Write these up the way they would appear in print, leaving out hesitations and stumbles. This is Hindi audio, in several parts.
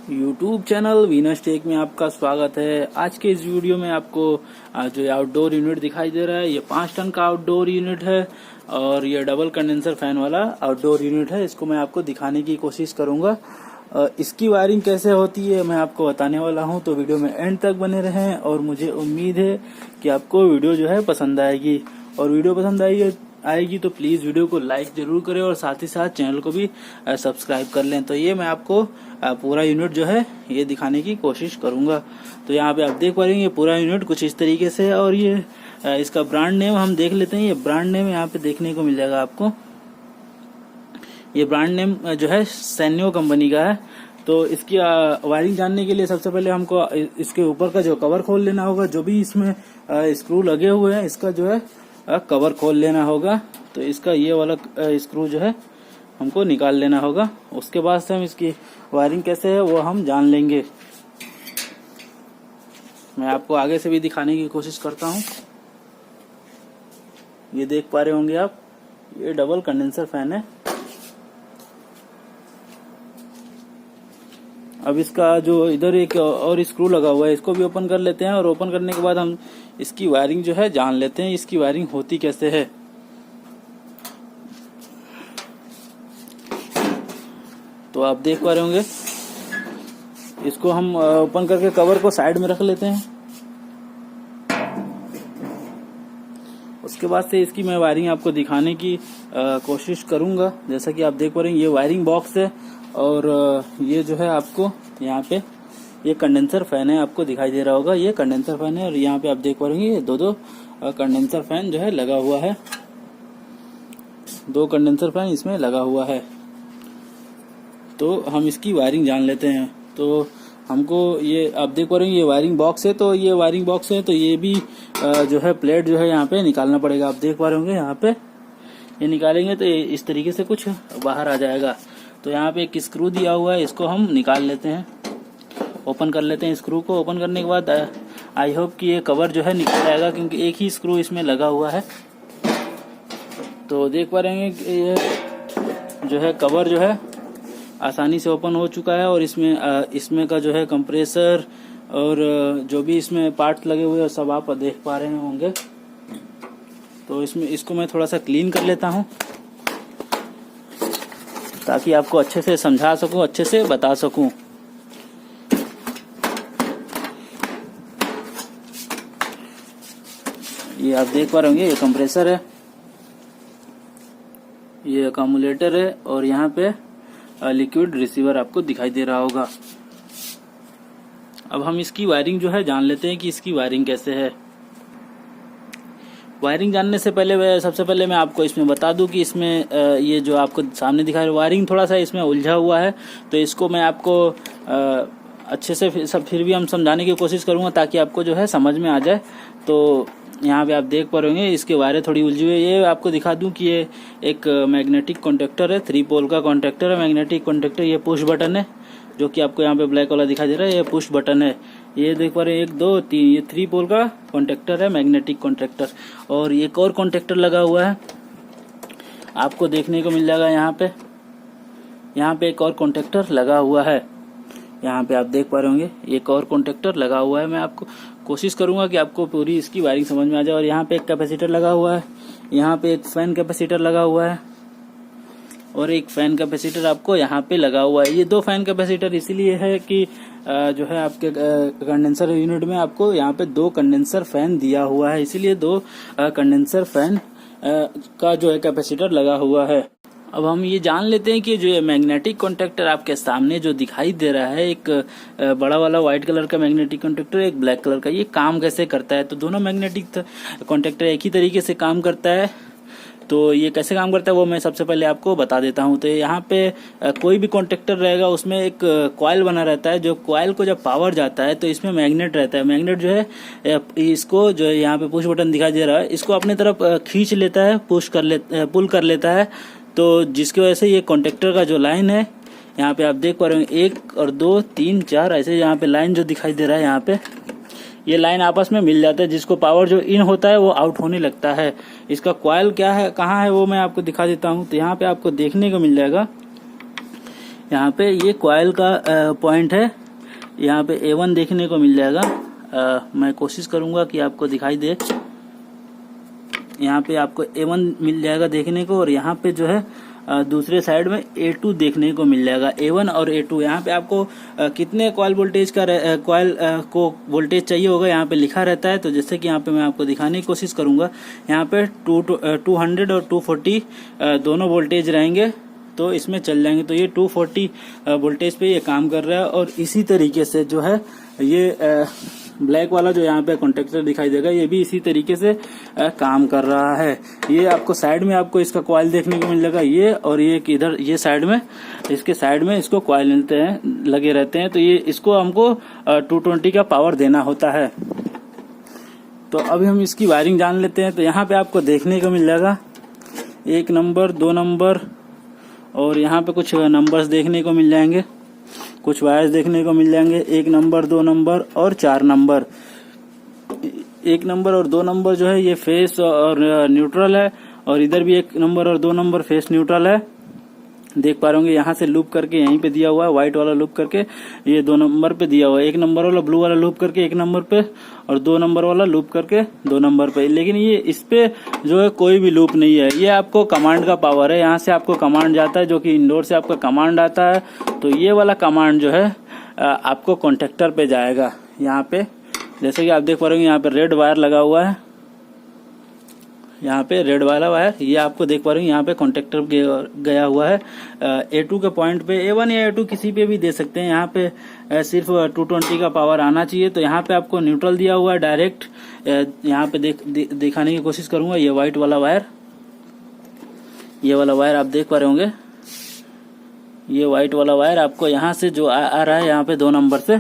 YouTube चैनल वीनस टेक में आपका स्वागत है। आज के इस वीडियो में आपको जो आउटडोर यूनिट दिखाई दे रहा है, ये 5 टन का आउटडोर यूनिट है और ये डबल कंडेंसर फैन वाला आउटडोर यूनिट है। इसको मैं आपको दिखाने की कोशिश करूंगा। इसकी वायरिंग कैसे होती है मैं आपको बताने वाला हूं, तो वीडियो में एंड तक बने रहें और मुझे उम्मीद है कि आपको वीडियो जो है पसंद आएगी। और वीडियो पसंद आएगी तो प्लीज वीडियो को लाइक जरूर करें और साथ ही साथ चैनल को भी सब्सक्राइब कर लें। तो ये मैं आपको पूरा यूनिट जो है ये दिखाने की कोशिश करूंगा। तो यहाँ पे आप देख पा रहे हैं ये पूरा यूनिट कुछ इस तरीके से है और ये इसका ब्रांड नेम हम देख लेते हैं। ये ब्रांड नेम यहाँ पे देखने को मिल जाएगा आपको। ये ब्रांड नेम जो है सैन्यो कंपनी का है। तो इसकी वायरिंग जानने के लिए सबसे पहले हमको इसके ऊपर का जो कवर खोल लेना होगा। जो भी इसमें स्क्रू लगे हुए हैं इसका जो है कवर खोल लेना होगा। तो इसका ये वाला स्क्रू जो है हमको निकाल लेना होगा। उसके बाद से हम इसकी वायरिंग कैसे है वो हम जान लेंगे। मैं आपको आगे से भी दिखाने की कोशिश करता हूँ। ये देख पा रहे होंगे आप, ये डबल कंडेंसर फैन है। अब इसका जो इधर एक और स्क्रू लगा हुआ है इसको भी ओपन कर लेते हैं और ओपन करने के बाद हम इसकी वायरिंग जो है जान लेते हैं, इसकी वायरिंग होती कैसे है। तो आप देख पा रहे होंगे, इसको हम ओपन करके कवर को साइड में रख लेते हैं। उसके बाद से इसकी मैं वायरिंग आपको दिखाने की कोशिश करूंगा। जैसा कि आप देख पा रहे हैं ये वायरिंग बॉक्स है और ये जो है आपको यहाँ पे ये कंडेंसर फैन है, आपको दिखाई दे रहा होगा। ये कंडेंसर फैन है और यहाँ पे आप देख पा रहे हैं ये दो कंडेंसर फैन जो है लगा हुआ है। 2 कंडेंसर फैन इसमें लगा हुआ है। तो हम इसकी वायरिंग जान लेते हैं। तो हमको ये आप देख पा रहे हैं ये वायरिंग बॉक्स है। तो ये वायरिंग बॉक्स है तो ये भी जो है प्लेट जो है यहाँ पे निकालना पड़ेगा। आप देख पा रहे होंगे यहाँ पे ये निकालेंगे तो ये इस तरीके से कुछ बाहर आ जाएगा। तो यहाँ पे एक स्क्रू दिया हुआ है, इसको हम निकाल लेते हैं, ओपन कर लेते हैं। स्क्रू को ओपन करने के बाद आई होप कि ये कवर जो है निकल जाएगा क्योंकि एक ही स्क्रू इसमें लगा हुआ है। तो देख पा रहे हैं कि ये जो है कवर जो है आसानी से ओपन हो चुका है और इसमें का जो है कंप्रेसर और जो भी इसमें पार्ट लगे हुए हैं सब आप देख पा रहे होंगे। तो इसको मैं थोड़ा सा क्लीन कर लेता हूँ ताकि आपको अच्छे से समझा सकूं, अच्छे से बता सकूं। ये आप देख पा रहे होंगे ये कंप्रेसर है, ये अकोमोडेटर है और यहाँ पे लिक्विड रिसीवर आपको दिखाई दे रहा होगा। अब हम इसकी वायरिंग जो है जान लेते हैं कि इसकी वायरिंग कैसे है। वायरिंग जानने से पहले सबसे पहले मैं आपको इसमें बता दूं कि इसमें ये जो आपको सामने दिखा रहा है वायरिंग थोड़ा सा इसमें उलझा हुआ है। तो इसको मैं आपको अच्छे से फिर भी हम समझाने की कोशिश करूंगा ताकि आपको जो है समझ में आ जाए। तो यहाँ पे आप देख पा रहे होंगे इसके वायरें थोड़ी उलझी हुई है। ये आपको दिखा दूं कि ये एक मैग्नेटिक कॉन्टेक्टर है, 3 पोल का कॉन्टेक्टर है, मैग्नेटिक कॉन्टेक्टर। ये पुश बटन है जो कि आपको यहाँ पे ब्लैक वाला दिखाई दे रहा है, ये पुश बटन है। ये देख पा रहे हैं 1 2 3 ये 3 पोल का कॉन्टेक्टर है, मैग्नेटिक कॉन्टेक्टर। और एक और कॉन्टेक्टर लगा हुआ है आपको देखने को मिल जाएगा यहाँ पे एक और कॉन्टेक्टर लगा हुआ है। यहाँ पे आप देख पा रहे होंगे एक और कॉन्टेक्टर लगा हुआ है। मैं आपको कोशिश करूंगा कि आपको पूरी इसकी वायरिंग समझ में आ जाए। और यहाँ पे एक कैपेसिटर लगा हुआ है, यहाँ पे एक फैन कैपेसिटर लगा हुआ है और एक फैन कैपेसिटर आपको यहाँ पे लगा हुआ है। ये 2 फैन कैपेसिटर इसीलिए है कि जो है आपके कंडेंसर यूनिट में आपको यहाँ पे 2 कंडेंसर फैन दिया हुआ है, इसीलिए 2 कंडेंसर फैन का जो है कैपेसिटर लगा हुआ है। अब हम ये जान लेते हैं कि जो ये मैग्नेटिक कॉन्टेक्टर आपके सामने जो दिखाई दे रहा है, एक बड़ा वाला व्हाइट कलर का मैग्नेटिक कॉन्टेक्टर, एक ब्लैक कलर का, ये काम कैसे करता है। तो दोनों मैग्नेटिक कॉन्टेक्टर एक ही तरीके से काम करता है। तो ये कैसे काम करता है वो मैं सबसे पहले आपको बता देता हूँ। तो यहाँ पे कोई भी कॉन्टेक्टर रहेगा उसमें एक कॉइल बना रहता है। जो कॉइल को जब पावर जाता है तो इसमें मैग्नेट रहता है। मैग्नेट जो है इसको जो है यहाँ पे पुश बटन दिखाई दे रहा है, इसको अपनी तरफ खींच लेता है, पुल कर लेता है। तो जिसकी वजह से ये कॉन्टेक्टर का जो लाइन है यहाँ पे आप देख पा रहे हो 1 और 2 3 4 ऐसे यहाँ पे लाइन जो दिखाई दे रहा है, यहाँ पे ये लाइन आपस में मिल जाता है। जिसको पावर जो इन होता है वो आउट होने लगता है। इसका कॉइल क्या है, कहाँ है वो मैं आपको दिखा देता हूँ। तो यहाँ पे आपको देखने को मिल जाएगा यहाँ पे ये कॉइल का पॉइंट है, यहाँ पे A1 देखने को मिल जाएगा। मैं कोशिश करूंगा कि आपको दिखाई दे। यहाँ पे आपको A1 मिल जाएगा देखने को, और यहाँ पे जो है दूसरे साइड में A2 देखने को मिल जाएगा। A1 और A2 यहाँ पे आपको कितने कॉइल वोल्टेज का कॉइल को वोल्टेज चाहिए होगा यहाँ पे लिखा रहता है। तो जैसे कि यहाँ पे मैं आपको दिखाने की कोशिश करूंगा, यहाँ पे 200 और 240 दोनों वोल्टेज रहेंगे, तो इसमें चल जाएंगे। तो ये 240 वोल्टेज पे ये काम कर रहा है। और इसी तरीके से जो है ये ब्लैक वाला जो यहाँ पे कॉन्टेक्टर दिखाई देगा, ये भी इसी तरीके से काम कर रहा है। ये आपको साइड में आपको इसका कॉइल देखने को मिल जाएगा, ये और ये इधर ये साइड में, इसके साइड में इसको कॉइल लगे रहते हैं। तो ये इसको हमको 220 का पावर देना होता है। तो अभी हम इसकी वायरिंग जान लेते हैं। तो यहाँ पे आपको देखने को मिल जाएगा 1 नंबर 2 नंबर, और यहाँ पे कुछ नंबर्स देखने को मिल जाएंगे, कुछ वायर्स देखने को मिल जाएंगे। 1 नंबर 2 नंबर और 4 नंबर। 1 नंबर और 2 नंबर जो है ये फेस और न्यूट्रल है, और इधर भी 1 नंबर और 2 नंबर फेस न्यूट्रल है। देख पा रहे होंगे यहाँ से लूप करके यहीं पे दिया हुआ है, व्हाइट वाला लूप करके ये 2 नंबर पे दिया हुआ है। 1 नंबर वाला ब्लू वाला लूप करके 1 नंबर पे, और 2 नंबर वाला लूप करके 2 नंबर पे। लेकिन ये इस पे जो है कोई भी लूप नहीं है, ये आपको कमांड का पावर है। यहाँ से आपको कमांड जाता है, जो कि इंडोर से आपका कमांड आता है। तो ये वाला कमांड जो है आपको कॉन्टेक्टर पे जाएगा। यहाँ पे जैसे कि आप देख पा रहे होंगे, यहाँ पे रेड वायर लगा हुआ है, यहाँ पे रेड वाला वायर, ये आपको देख पा रहे हैं यहाँ पे कॉन्टेक्टर गया हुआ है A2 के पॉइंट पे। A1 या A2 किसी पे भी दे सकते हैं। यहाँ पे सिर्फ 220 का पावर आना चाहिए। तो यहाँ पे आपको न्यूट्रल दिया हुआ है डायरेक्ट। यहाँ पे दिखाने की कोशिश करूंगा। ये व्हाइट वाला वायर, ये वाला वायर आप देख पा रहे होंगे, ये व्हाइट वाला वायर आपको यहाँ से जो आ रहा है, यहाँ पे 2 नंबर से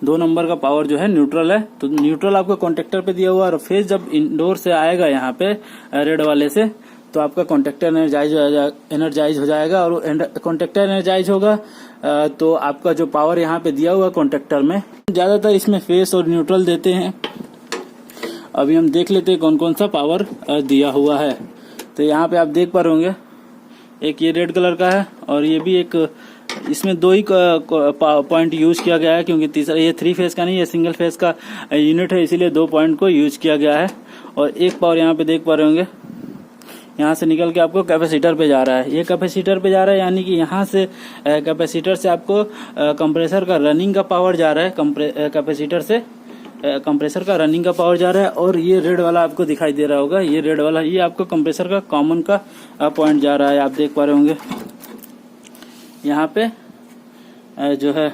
2 नंबर का पावर जो है न्यूट्रल है। तो न्यूट्रल आपको कॉन्टेक्टर पे दिया हुआ है, और फेज जब इंडोर से आएगा यहाँ पे रेड वाले से, तो आपका कॉन्टेक्टर एनर्जाइज हो जाएगा। और कॉन्टेक्टर एनर्जाइज होगा तो आपका जो पावर यहाँ पे दिया हुआ कॉन्टेक्टर में, ज्यादातर इसमें फेस और न्यूट्रल देते हैं। अभी हम देख लेते हैं कौन कौन सा पावर दिया हुआ है। तो यहाँ पे आप देख पा रहे होंगे, एक ये रेड कलर का है, और ये भी एक, इसमें 2 ही पॉइंट यूज किया गया है, क्योंकि तीसरा ये 3 फेज का नहीं है, सिंगल फेज का यूनिट है, इसीलिए 2 पॉइंट को यूज किया गया है। और एक पावर यहाँ पे देख पा रहे होंगे, यहाँ से निकल के आपको कैपेसिटर पे जा रहा है। ये कैपेसिटर पे जा रहा है, यानी कि यहाँ से कैपेसिटर से आपको कंप्रेसर का रनिंग का पावर जा रहा है। कैपेसिटर से कंप्रेसर का रनिंग का पावर जा रहा है। और ये रेड वाला आपको दिखाई दे रहा होगा, ये रेड वाला, ये आपको कंप्रेसर का कॉमन का पॉइंट जा रहा है। आप देख पा रहे होंगे यहाँ पे जो है,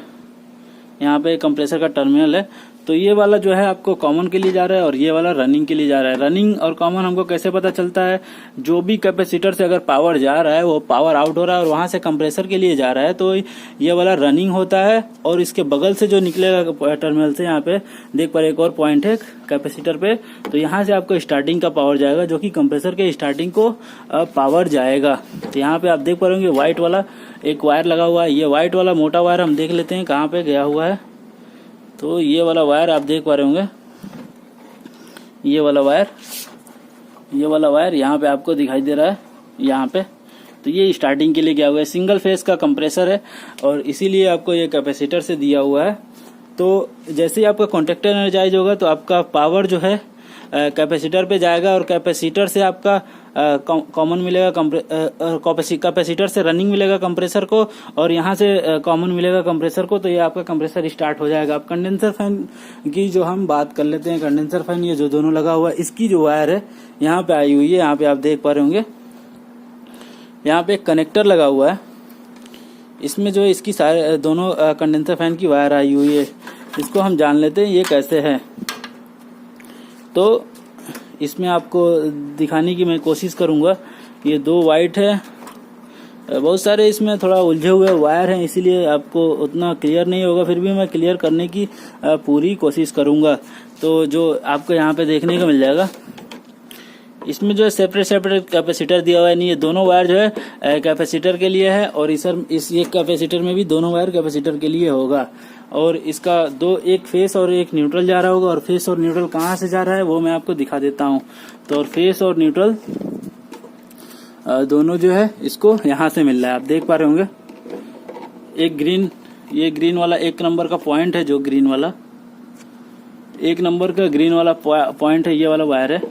यहाँ पे कंप्रेसर का टर्मिनल है। तो ये वाला जो है आपको कॉमन के लिए जा रहा है, और ये वाला रनिंग के लिए जा रहा है। रनिंग और कॉमन हमको कैसे पता चलता है? जो भी कैपेसिटर से अगर पावर जा रहा है वो पावर आउट हो रहा है और वहां से कंप्रेसर के लिए जा रहा है, तो ये वाला रनिंग होता है। और इसके बगल से जो निकलेगा टर्मिनल से, यहाँ पे देख पर एक और पॉइंट है कैपेसिटर पे, तो यहाँ से आपको स्टार्टिंग का पावर जाएगा, जो कि कंप्रेसर के स्टार्टिंग को पावर जाएगा। तो यहाँ पे आप देख पा रहे होंगे व्हाइट वाला एक वायर लगा हुआ है। ये व्हाइट वाला मोटा वायर हम देख लेते हैं कहाँ पे गया हुआ है। तो ये वाला वायर आप देख पा रहे होंगे, ये वाला वायर यहाँ पे आपको दिखाई दे रहा है, यहाँ पे। तो ये स्टार्टिंग के लिए गया हुआ है, सिंगल फेज का कंप्रेसर है, और इसीलिए आपको ये कैपेसिटर से दिया हुआ है। तो जैसे ही आपका कॉन्टेक्टर एनर्जाइज होगा, तो आपका पावर जो है कैपेसिटर पे जाएगा, और कैपेसिटर से आपका कॉमन मिलेगा, कैपेसिटर से रनिंग मिलेगा कंप्रेसर को, और यहाँ से कॉमन मिलेगा कंप्रेसर को। तो ये आपका कंप्रेसर स्टार्ट हो जाएगा। अब कंडेंसर फैन की जो हम बात कर लेते हैं, कंडेंसर फैन ये जो दोनों लगा हुआ है, इसकी जो वायर है यहाँ पे आई हुई है, यहाँ पे आप देख पा रहे होंगे, यहाँ पे एक कनेक्टर लगा हुआ है। इसमें जो इसकी सारे दोनों कंडेंसर फैन की वायर आई हुई है, इसको हम जान लेते हैं ये कैसे है। तो इसमें आपको दिखाने की मैं कोशिश करूंगा। ये 2 वाइट है, बहुत सारे इसमें थोड़ा उलझे हुए वायर हैं, इसीलिए आपको उतना क्लियर नहीं होगा, फिर भी मैं क्लियर करने की पूरी कोशिश करूंगा। तो जो आपको यहाँ पे देखने को मिल जाएगा, इसमें जो है सेपरेट कैपेसिटर दिया हुआ है। नहीं, ये दोनों वायर जो है कैपेसिटर के लिए है, और इस एक कैपेसिटर में भी दोनों वायर कैपेसिटर के लिए होगा। और इसका एक फेस और एक न्यूट्रल जा रहा होगा, और फेस और न्यूट्रल कहाँ से जा रहा है वो मैं आपको दिखा देता हूँ। तो और फेस और न्यूट्रल दोनों जो है इसको यहाँ से मिल रहा है, आप देख पा रहे होंगे, ये ग्रीन वाला 1 नंबर का पॉइंट है, जो ग्रीन वाला 1 नंबर का ग्रीन वाला पॉइंट है, ये वाला वायर है।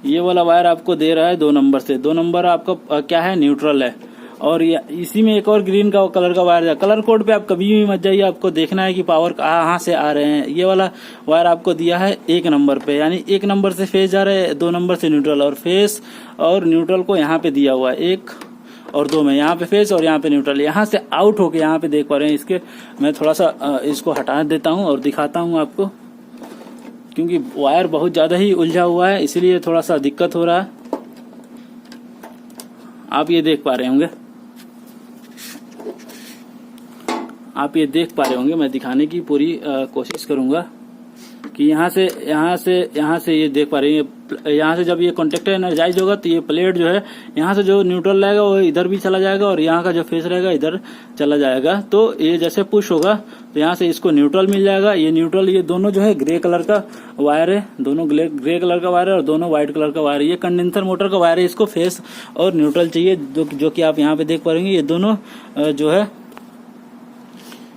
ये वाला वायर आपको दे रहा है 2 नंबर से। 2 नंबर आपका क्या है, न्यूट्रल है। और इसी में एक और ग्रीन का कलर का वायर है। कलर कोड पे आप कभी भी मत जाइए, आपको देखना है कि पावर कहाँ से आ रहे हैं। ये वाला वायर आपको दिया है 1 नंबर पे, यानी 1 नंबर से फेज जा रहे हैं, 2 नंबर से न्यूट्रल, और फेस और न्यूट्रल को यहाँ पे दिया हुआ है 1 और 2 में, यहाँ पे फेस और यहाँ पे न्यूट्रल। यहाँ से आउट होके यहाँ पे देख पा रहे हैं। इसके मैं थोड़ा सा इसको हटा देता हूँ और दिखाता हूँ आपको, क्योंकि वायर बहुत ज्यादा ही उलझा हुआ है, इसीलिए थोड़ा सा दिक्कत हो रहा है। आप ये देख पा रहे होंगे, मैं दिखाने की पूरी कोशिश करूंगा कि यहाँ से ये देख पा रहे हैं। यहाँ से जब ये कॉन्टेक्टर एनर्जाइज होगा तो ये प्लेट जो है, यहाँ से जो न्यूट्रल रहेगा वो इधर भी चला जाएगा और यहाँ का जो फेस रहेगा इधर चला जाएगा। तो ये जैसे पुश होगा तो यहाँ से इसको न्यूट्रल मिल जाएगा। ये न्यूट्रल, ये दोनों जो है ग्रे कलर का वायर है, दोनों ग्रे कलर का वायर है और दोनों व्हाइट कलर का वायर है। ये कंडेंसर मोटर का वायर है, इसको फेस और न्यूट्रल चाहिए, जो कि आप यहाँ पे देख पा रहे हैं। ये दोनों जो है,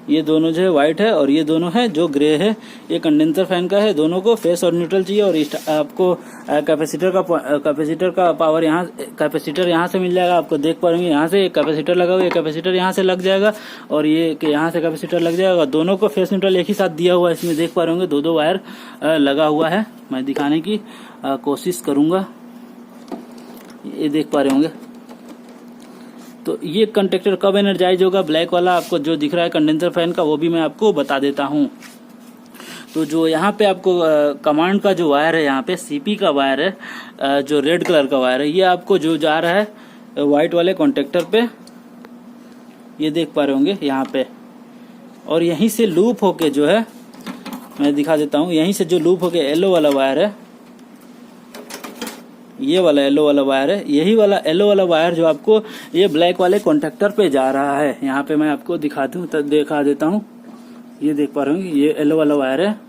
ये दोनों जो है व्हाइट है और ये दोनों है जो ग्रे है। ये कंडेंसर फैन का है, दोनों को फेस और न्यूट्रल चाहिए। और आपको कैपेसिटर का पावर यहाँ, कैपेसिटर यहाँ से मिल जाएगा। आपको देख पाएंगे यहाँ से एक कैपेसिटर लगा हुआ है, कैपेसिटर यहाँ से लग जाएगा और ये यहाँ से कैपेसिटर लग जाएगा। दोनों को फेस न्यूट्रल एक ही साथ दिया हुआ है। इसमें देख पा रहे होंगे 2-2 वायर लगा हुआ है। मैं दिखाने की कोशिश करूंगा, ये देख पा रहे होंगे। तो ये कंडक्टर कब एनर्जाइज होगा, ब्लैक वाला आपको जो दिख रहा है कंडेंसर फैन का, वो भी मैं आपको बता देता हूँ। तो जो यहाँ पे आपको कमांड का जो वायर है, यहाँ पे सीपी का वायर है, जो रेड कलर का वायर है, ये आपको जो जा रहा है व्हाइट वाले कॉन्टेक्टर पे, ये देख पा रहे होंगे यहाँ पे। और यहीं से लूप होके जो है, मैं दिखा देता हूँ, यहीं से जो लूप होके येलो वाला वायर है, ये वाला येलो वाला वायर है, यही वाला येलो वाला वायर जो आपको ये ब्लैक वाले कॉन्टेक्टर पे जा रहा है। यहाँ पे मैं आपको दिखा देता हूँ, ये देख पा रहे होंगे, ये येलो वाला वायर है,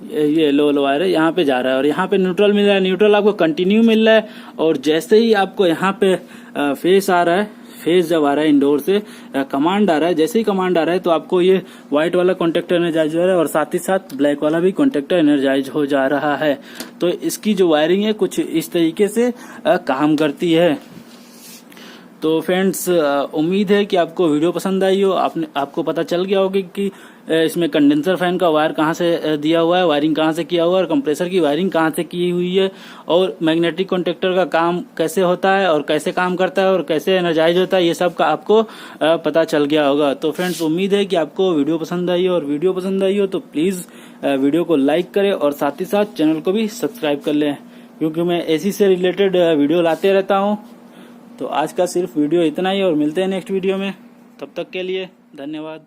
ये येलो वाला वायर है, यहाँ पे जा रहा है। और यहाँ पे न्यूट्रल मिल रहा है, न्यूट्रल आपको कंटिन्यू मिल रहा है। और जैसे ही आपको यहाँ पे फेस आ रहा है, फेस जब आ रहा है इंडोर से, कमांड आ रहा है, जैसे ही कमांड आ रहा है तो आपको ये व्हाइट वाला कॉन्टेक्टर एनर्जाइज हो रहा है और साथ ही साथ ब्लैक वाला भी कॉन्टेक्टर एनर्जाइज हो जा रहा है। तो इसकी जो वायरिंग है कुछ इस तरीके से काम करती है। तो फ्रेंड्स, उम्मीद है कि आपको वीडियो पसंद आई हो। आपको पता चल गया होगा कि इसमें कंडेंसर फैन का वायर कहाँ से दिया हुआ है, वायरिंग कहाँ से किया हुआ है और कंप्रेसर की वायरिंग कहाँ से की हुई है, और मैग्नेटिक कॉन्टेक्टर का काम कैसे होता है और कैसे काम करता है और कैसे एनर्जाइज होता है, ये सब का आपको पता चल गया होगा। तो फ्रेंड्स, उम्मीद है कि आपको वीडियो पसंद आई हो, और वीडियो पसंद आई हो तो प्लीज वीडियो को लाइक करें और साथ ही साथ चैनल को भी सब्सक्राइब कर लें, क्योंकि मैं ऐसी से रिलेटेड वीडियो लाते रहता हूँ। तो आज का सिर्फ वीडियो इतना ही, और मिलते हैं नेक्स्ट वीडियो में। तब तक के लिए धन्यवाद।